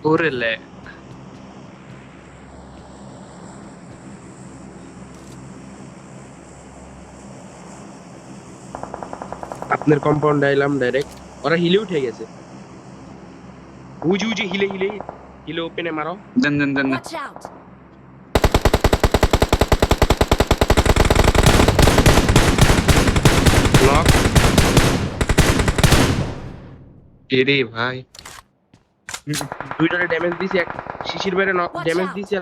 ওরে লে আপনার কম্পাউন্ডে আইলাম ডাইরেক্ট। ওরা হিলে উঠে গেছে। উজি উজি হিলে হিলে হিলে ওপেনে মারো। দেন দেন দেন Watch out! নক। কে রে ভাই দুইটারে ড্যামেজ দিছি, এক শিশির বাইরে নক Watch ড্যামেজ out! দিছি।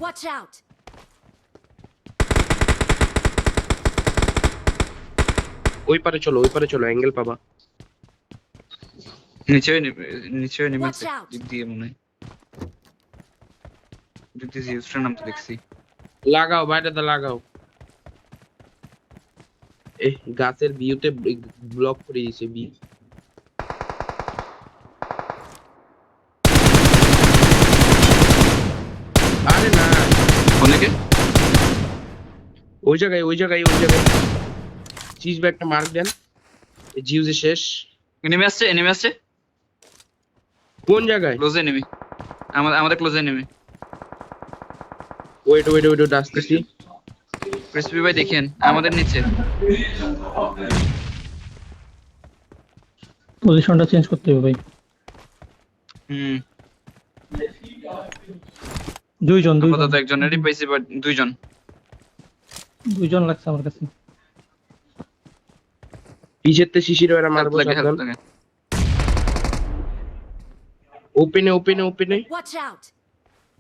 Watch out! ওই পারে চলো, ওই পারে চলো, অ্যাঙ্গেল পাবা। নিচে নেমে Watch out! দিক দিয়ে মনে হয় দিক দিয়ে জিউসটার নাম তো দেখছি লাগাও বাইরেতে লাগাও। এ গাছের ভিউতে ব্লক করে দিয়েছে বি। আরে না, অনেকে ওই জায়গায় ওই জায়গায় ওই জায়গায় চিজ ব্যাগটা মার্ক দেন। জিউজে শেষ। এনিমি আসছে কোন জায়গায়? ক্লোজে এনিমি আমাদের ক্লোজে এনিমি ওয়েট ওয়েট ওয়েট আসতেছি। ক্রিসপি ভাই দেখেন আমাদের নিচে পজিশনটা চেঞ্জ করতে হবে ভাই। হুম দুইজন আপাতত একজনেরই পাইছি বাট দুইজন লাগছে আমার কাছে। পিছেতে শিশির ওরা মারবো লাগে সাবধান। লাগে ওপেনে ওপেনে ওপেনে Watch out!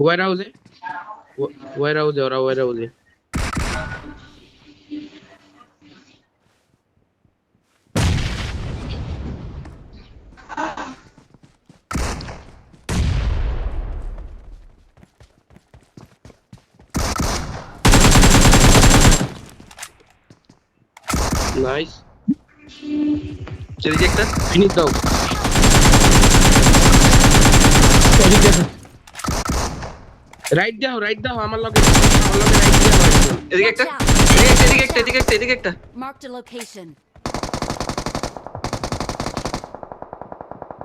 ওয়ার হাউসে ওয়ার হাউসে ওরা ওয়ার হাউসে। নাইস, এদিকে একটা ফিনিশ দাও। রাইট দাও রাইট দাও, আমার লগে রাইট দাও একদম। এদিকে একটা Watch out! এদিকে একটা Marked a location.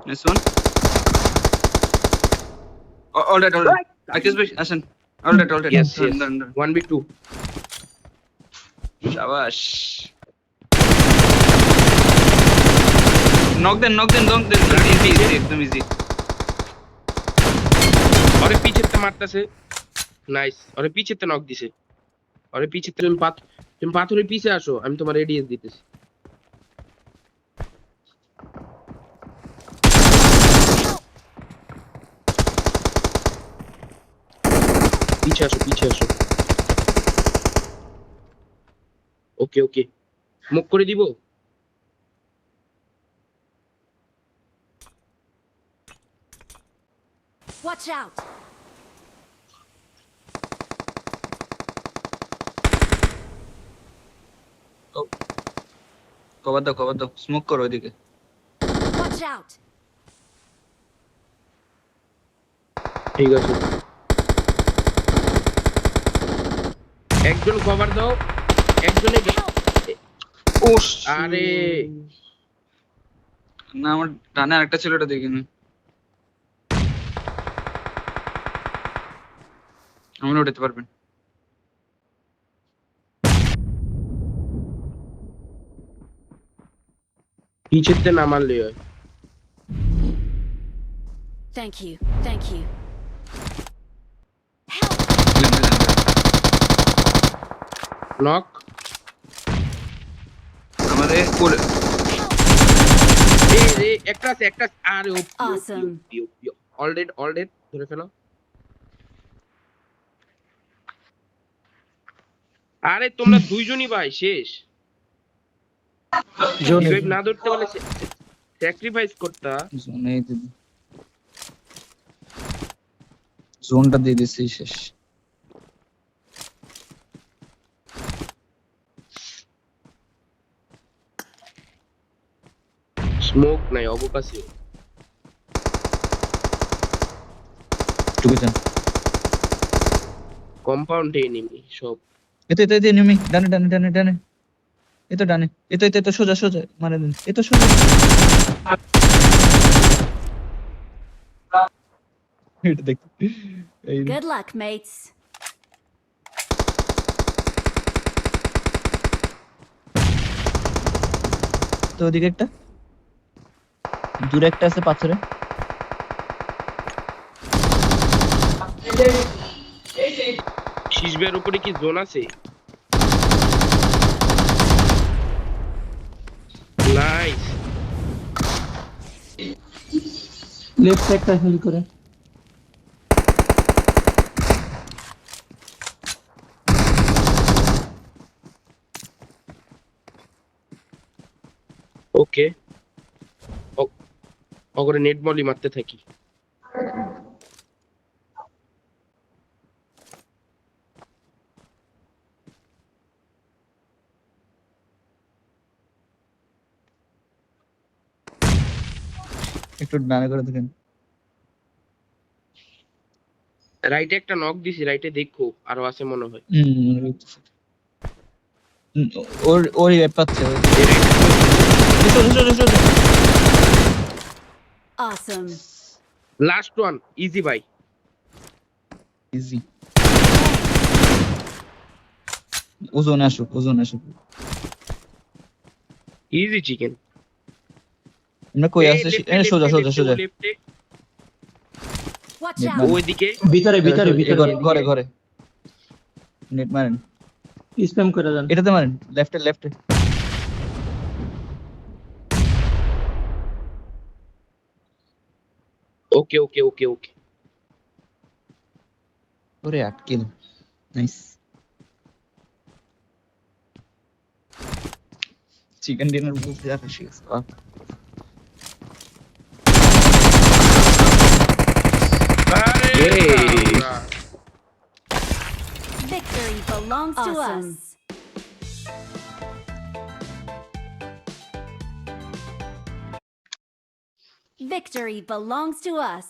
Nice one. All right. Akis bhai, আসেন. All right. Yes, yes. Done. 1v2 শাবাশ. Knock them. Easy, একদম easy. ওরে পিছেতে মারতাছে। নাইস, ওরে পিছেতে নক দিছে। ওরে পিছেতে তুমি পাথরের পিছে আসো, আমি তোমার এডিএস দিতেছি। পিছে আসো। ওকে মুখ করে দিব। Watch out! কভার দাও. Smoke করো ওইদিকে. Watch out! ঠিক আছে, একজন কভার দাও, একজনে আরে না আমার ডানে আরেকটা ছিল ওটা দেখিনি. আপনি উঠাতে পারবেন. পিছেতে না মারলে হয়। Thank you. নক আমাদের পুরো একটা আরে Awesome. অলরেড ধরে ফেলো। আরে তোমরা দুইজনই ভাই শেষ। রিভাইভ না ধরতে বলে স্যাক্রিফাইস করতা। জোনটা দিয়ে দিছি শেষ. স্মোক নাই অবকাশে। ঢুকে যান. কম্পাউন্ডে এনিমি সব। এতে এনিমি ডানে. এতো ডানে. এতো সোজা মারে দেন. এতো সোজা. এটা দেখ এই যে। Good luck, mates. তো ওদিকে একটা দূরে একটা আছে পাথরে শিশবের উপরে কি জোন আছে? নাইস। লেফট একটা হিল করে। ওকে, ওগরে নেট বলই মারতে থাকি। একটু ডানে করে দেখেন রাইটে একটা নক দিছি, রাইটে দেখো আরো আছে মনে হয়। ওর ওর রিভাইভ পাচ্ছে এই right এ Awesome. লাস্ট ওয়ান, ইজি ভাই। ইজি ওজনে আসুক ইজি চিকেন। আমরা কই আছে সোজা সোজা লেফটে Watch Net out. man. ওইদিকে। ভিতরে ভিতরে ভিতরে ঘরে নেট মারেন স্প্যাম করে দেন। এটাতে মারেন লেফটে ওকে ওকে ওকে ওকে। ওরে 8 কিল নাইস চিকেন ডিনার বলতে যা খুশি আছে আরে Yay. বাবা। Victory belongs to us. Victory belongs to us.